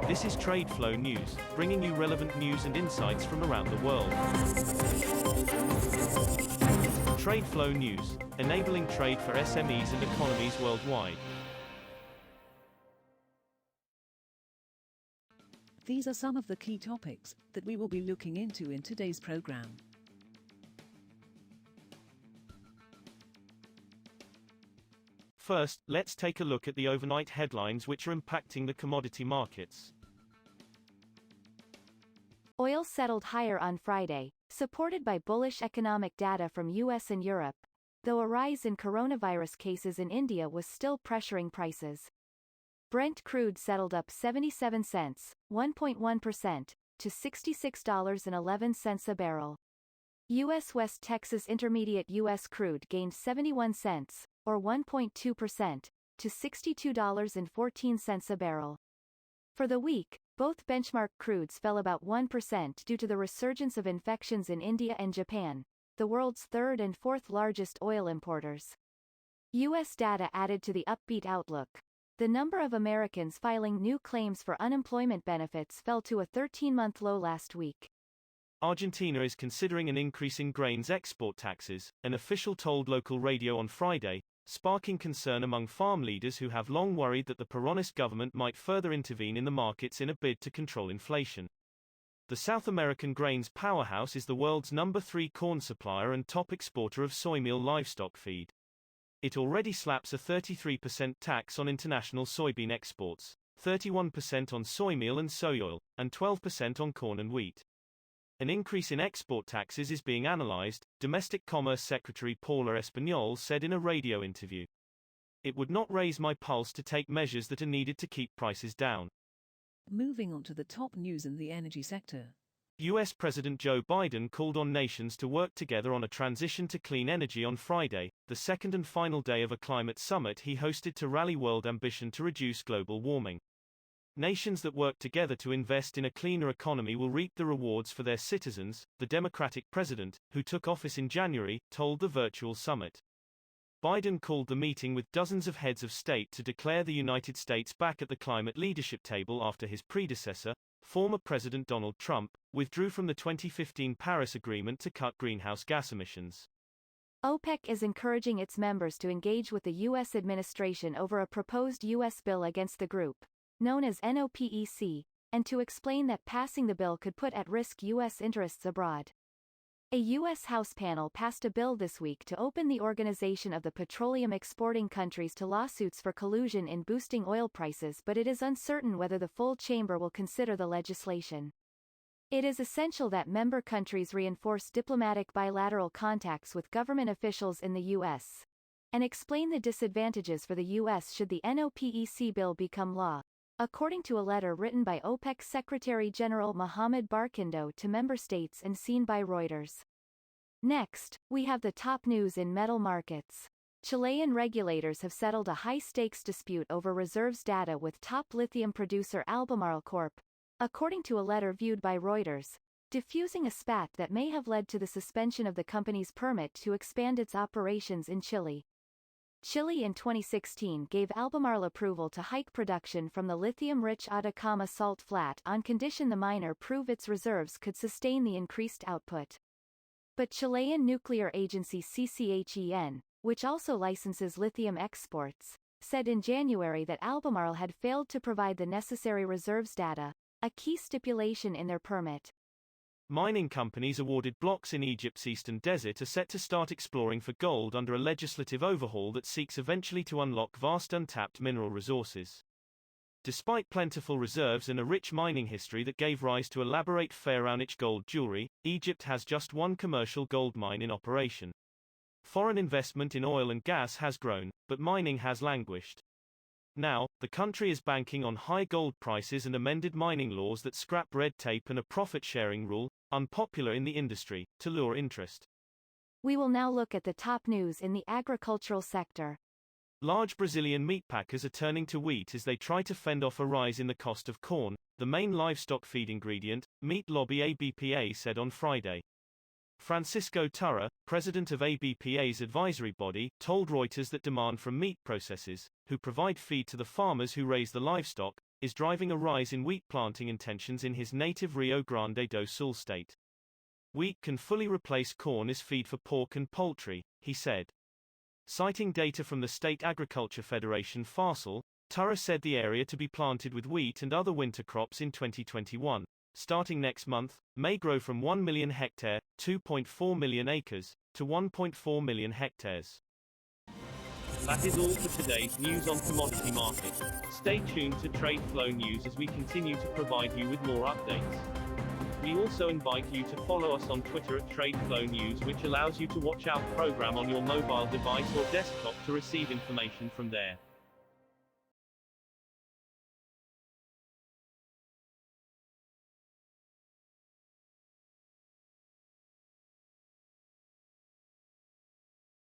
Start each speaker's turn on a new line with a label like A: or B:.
A: This is TradeFlow News, bringing you relevant news and insights from around the world. TradeFlow News, enabling trade for SMEs and economies worldwide.
B: These are some of the key topics that we will be looking into in today's program.
A: First, let's take a look at the overnight headlines which are impacting the commodity markets.
C: Oil settled higher on Friday, supported by bullish economic data from US and Europe, though a rise in coronavirus cases in India was still pressuring prices. Brent crude settled up 77 cents, 1.1%, to $66.11 a barrel. U.S. West Texas Intermediate U.S. crude gained 71 cents, or 1.2%, to $62.14 a barrel. For the week, both benchmark crudes fell about 1% due to the resurgence of infections in India and Japan, the world's third and fourth largest oil importers. U.S. data added to the upbeat outlook. The number of Americans filing new claims for unemployment benefits fell to a 13-month low last week.
A: Argentina is considering an increase in grains export taxes, an official told local radio on Friday, sparking concern among farm leaders who have long worried that the Peronist government might further intervene in the markets in a bid to control inflation. The South American grains powerhouse is the world's number 3 corn supplier and top exporter of soymeal livestock feed. It already slaps a 33% tax on international soybean exports, 31% on soymeal and soy oil, and 12% on corn and wheat. An increase in export taxes is being analyzed, Domestic Commerce Secretary Paula Español said in a radio interview. It would not raise my pulse to take measures that are needed to keep prices down.
B: Moving on to the top news in the energy sector.
A: U.S. President Joe Biden called on nations to work together on a transition to clean energy on Friday, the second and final day of a climate summit he hosted to rally world ambition to reduce global warming. Nations that work together to invest in a cleaner economy will reap the rewards for their citizens, the Democratic president, who took office in January, told the virtual summit. Biden called the meeting with dozens of heads of state to declare the United States back at the climate leadership table after his predecessor, former President Donald Trump, withdrew from the 2015 Paris Agreement to cut greenhouse gas emissions.
C: OPEC is encouraging its members to engage with the U.S. administration over a proposed U.S. bill against the group, known as NOPEC, and to explain that passing the bill could put at risk U.S. interests abroad. A U.S. House panel passed a bill this week to open the Organization of the Petroleum Exporting Countries to lawsuits for collusion in boosting oil prices, but it is uncertain whether the full chamber will consider the legislation. It is essential that member countries reinforce diplomatic bilateral contacts with government officials in the U.S. and explain the disadvantages for the U.S. should the NOPEC bill become law, according to a letter written by OPEC Secretary General Mohammed Barkindo to member states and seen by Reuters. Next, we have the top news in metal markets. Chilean regulators have settled a high-stakes dispute over reserves data with top lithium producer Albemarle Corp, according to a letter viewed by Reuters, diffusing a spat that may have led to the suspension of the company's permit to expand its operations in Chile. Chile in 2016 gave Albemarle approval to hike production from the lithium-rich Atacama salt flat on condition the miner prove its reserves could sustain the increased output. But Chilean nuclear agency CCHEN, which also licenses lithium exports, said in January that Albemarle had failed to provide the necessary reserves data, a key stipulation in their permit.
A: Mining companies awarded blocks in Egypt's eastern desert are set to start exploring for gold under a legislative overhaul that seeks eventually to unlock vast untapped mineral resources. Despite plentiful reserves and a rich mining history that gave rise to elaborate Pharaonic gold jewelry, Egypt has just one commercial gold mine in operation. Foreign investment in oil and gas has grown, but mining has languished. Now, the country is banking on high gold prices and amended mining laws that scrap red tape and a profit-sharing rule, unpopular in the industry, to lure interest.
C: We will now look at the top news in the agricultural sector.
A: Large Brazilian meatpackers are turning to wheat as they try to fend off a rise in the cost of corn, the main livestock feed ingredient, meat lobby ABPA said on Friday. Francisco Turra, president of ABPA's advisory body, told Reuters that demand from meat processors, who provide feed to the farmers who raise the livestock, is driving a rise in wheat planting intentions in his native Rio Grande do Sul state. Wheat can fully replace corn as feed for pork and poultry, he said. Citing data from the State Agriculture Federation FARSL, Turra said the area to be planted with wheat and other winter crops in 2021, starting next month, may grow from 1 million hectare, 2.4 million acres, to 1.4 million hectares.
D: That is all for today's news on commodity markets. Stay tuned to TradeFlow News as we continue to provide you with more updates. We also invite you to follow us on Twitter at TradeFlow News, which allows you to watch our program on your mobile device or desktop to receive information from there.